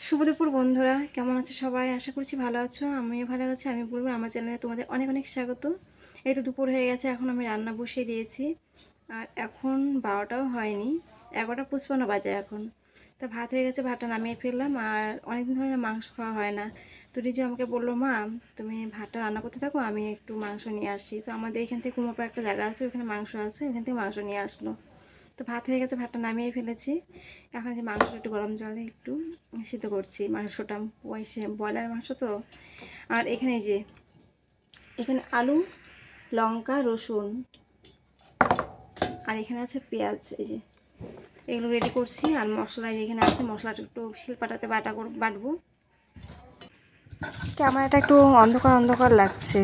শুভ দুপুর বন্ধুরা, কেমন আছো সবাই? আশা করছি ভালো আছো। আমিও ভালো আছি। আমি বলবো আমার চ্যানেলে তোমাদের অনেক অনেক স্বাগত। এই তো দুপুর হয়ে গেছে, এখন আমি রান্না বসিয়ে দিয়েছি। আর এখন 12টাও হয়নি, 11:55 বাজে এখন। তো ভাত হয়ে গেছে, ভাতটা নামিয়ে ফেললাম। আর অনেকদিন ধরে মাংস খাওয়া হয় না। তো রিজু আমাকে বললো, মা তুমি ভাতটা রান্না করতে থাকো, আমি একটু মাংস নিয়ে আসি। তো আমাদের এখান থেকে কুমোরপাড় একটা জায়গা আছে, ওখানে মাংস আছে, ওখান থেকে মাংস নিয়ে আসলো। তো ভাত হয়ে গেছে, ভাতটা নামিয়ে ফেলেছি। এখন যে মাংসটা একটু গরম জলে একটু সিদ্ধ করছি। মাংসটা ব্রয়লার মাংস তো। আর এখানে আলু, লঙ্কা, রসুন, আর এখানে আছে পেঁয়াজ। এগুলো রেডি করছি। আর মশলা এখানে আছে, মশলাটা একটু শিলপাটাতে বাটবো। ক্যামেরাটা একটু অন্ধকার অন্ধকার লাগছে,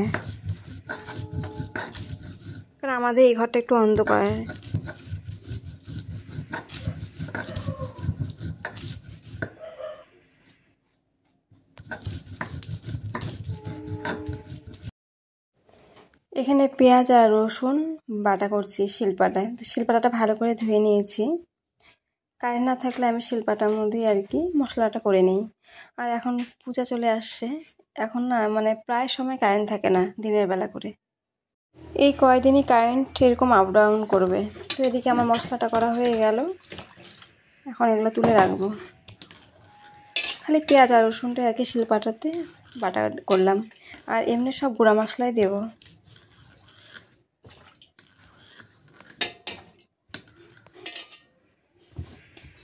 কারণ আমাদের এই ঘরটা একটু অন্ধকার। এখানে পেঁয়াজ আর রসুন বাটা করছি শিলপাটায়। তো শিলপাটাটা ভালো করে ধুয়ে নিয়েছি। কারেন্ট না থাকলে আমি শিলপাটার মধ্যেই আর কি মশলাটা করে নিই। আর এখন পূজা চলে আসছে, এখন না মানে প্রায় সময় কারেন্ট থাকে না দিনের বেলা করে। এই কয়দিনই কারেন্ট এরকম আপ ডাউন করবে। তো এদিকে আমার মশলাটা করা হয়ে গেল, এখন এগুলো তুলে রাখবো। খালি পেঁয়াজ আর রসুনটা আর কি শিলপাটাতে বাটা করলাম। আর এমনি সব গুঁড়া মশলাই দেবো।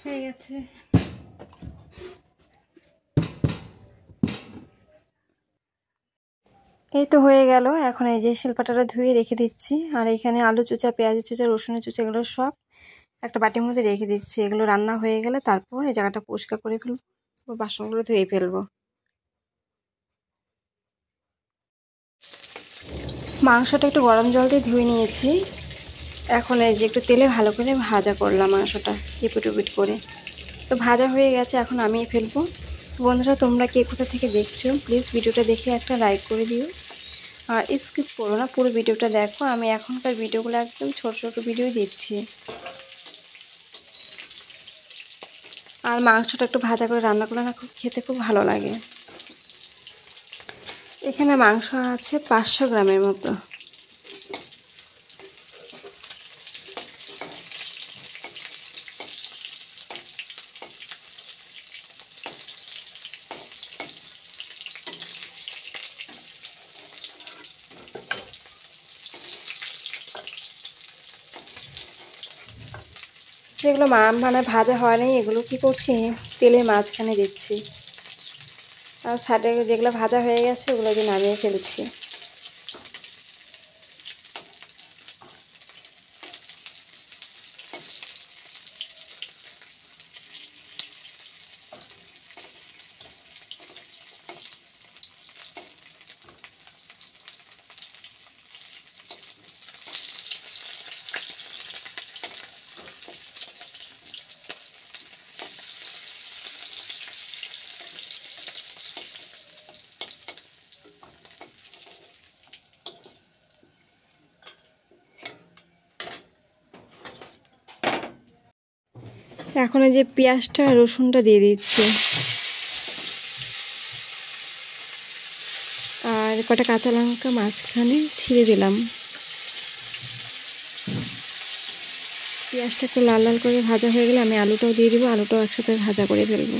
হয়ে গেছে। এই তো হয়ে গেল। এখন এই যে শিলপাটাটা ধুয়ে রেখে দিচ্ছি। আর এখানে আলু চুচা, পেঁয়াজ চুচা, রসুনের চুচা, এগুলো সব একটা বাটির মধ্যে রেখে দিচ্ছি। এগুলো রান্না হয়ে গেলে তারপর এই জায়গাটা পরিষ্কার করে ফেলবো, বাসনগুলো ধুয়ে ফেলবো। মাংসটা একটু গরম জল দিয়ে ধুয়ে নিয়েছি। এখন এই যে একটু তেলে ভালো করে ভাজা করলাম মাংসটা, এপিট ওপিট করে। তো ভাজা হয়ে গেছে, এখন নামিয়ে ফেলবো। বন্ধুরা, তোমরা কে কোথা থেকে দেখছো প্লিজ ভিডিওটা দেখে একটা লাইক করে দিও। আর স্কিপ করো না, পুরো ভিডিওটা দেখো। আমি এখনকার ভিডিওগুলো একদম ছোট ছোট ভিডিও দিচ্ছি। আর মাংসটা একটু ভাজা করে রান্না করলে না খুব খেতে খুব ভালো লাগে। এখানে মাংস আছে 500 গ্রামের মতো। যেগুলো মানে ভাজা হয় নাই, এগুলো কি করছি, তেলের মাঝখানে দিচ্ছি। আর সাইডে যেগুলো ভাজা হয়ে গেছে ওগুলো দিয়ে নামিয়ে ফেলছি। এখন এই যে পেঁয়াজটা রসুনটা দিয়ে দিচ্ছি, আর কটা কাঁচা লঙ্কা মাঝখানে ছিঁড়ে দিলাম। পেঁয়াজটা একটু লাল লাল করে ভাজা হয়ে গেলে আমি আলুটাও দিয়ে দিব, আলুটাও একসাথে ভাজা করে ফেলবো।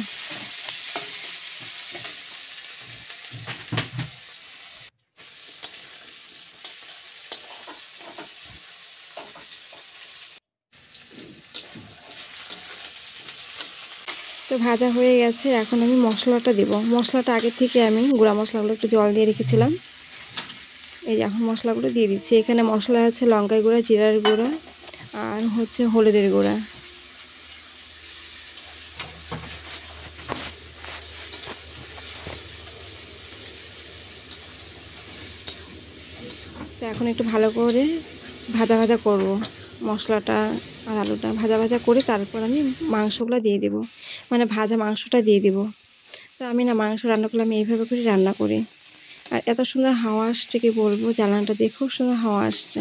তো ভাজা হয়ে গেছে, এখন আমি মশলাটা দেব। মশলাটা আগে থেকে আমি গুঁড়া মশলাগুলো একটু জল দিয়ে রেখেছিলাম। এই যে এখন মশলাগুলো দিয়ে দিচ্ছি। এখানে মশলা আছে লঙ্কার গুঁড়া, জিরার গুঁড়া, আর হচ্ছে হলুদের গুঁড়া। তো এখন একটু ভালো করে ভাজা ভাজা করব মশলাটা আর আলুটা। ভাজা ভাজা করে তারপর আমি মাংসগুলো দিয়ে দেব, মানে ভাজা মাংসটা দিয়ে দেব। তো আমি না মাংস রান্না করলে আমি এইভাবে করে রান্না করি। আর এত সুন্দর হাওয়া আসছে কি বলবো, জ্বালানটা দিয়ে খুব সুন্দর হাওয়া আসছে।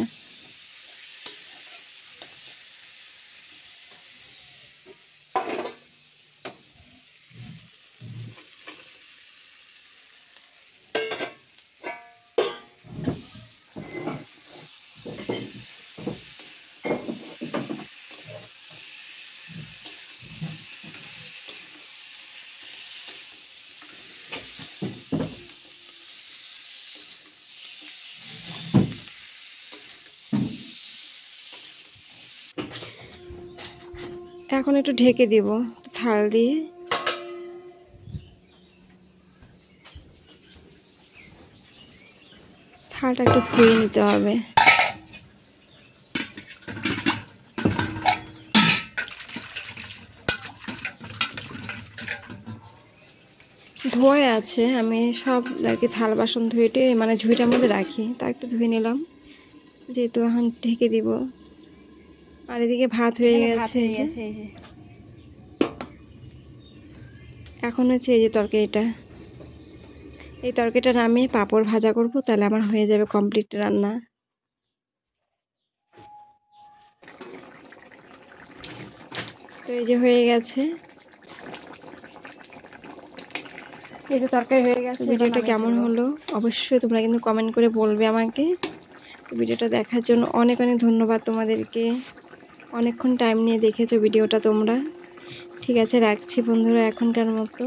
এখন একটু ঢেকে দিব থাল দিয়ে। থালটা একটু ধুয়ে নিতে হবে। ধোয়া আছে, আমি সব আর কি থাল বাসন ধুয়েটে মানে ঝুড়িটার মধ্যে রাখি, তা একটু ধুয়ে নিলাম যেহেতু এখন ঢেকে দিব। আর এদিকে ভাত হয়ে গেছে, এই যে এখন হচ্ছে এই যে তরকারিটা, এই তরকারিটা নামিয়ে পাঁপড় ভাজা করব, তাহলে আমার হয়ে যাবে কমপ্লিট রান্না। তো এই যে হয়ে গেছে, এই যে তরকারি হয়ে গেছে। ভিডিওটা কেমন হলো অবশ্যই তোমরা কিন্তু কমেন্ট করে বলবে আমাকে। ভিডিওটা দেখার জন্য অনেক অনেক ধন্যবাদ তোমাদেরকে, অনেকক্ষণ টাইম নিয়ে দেখেছো ভিডিওটা তোমরা। ঠিক আছে, রাখছি বন্ধুরা এখনকার মতো।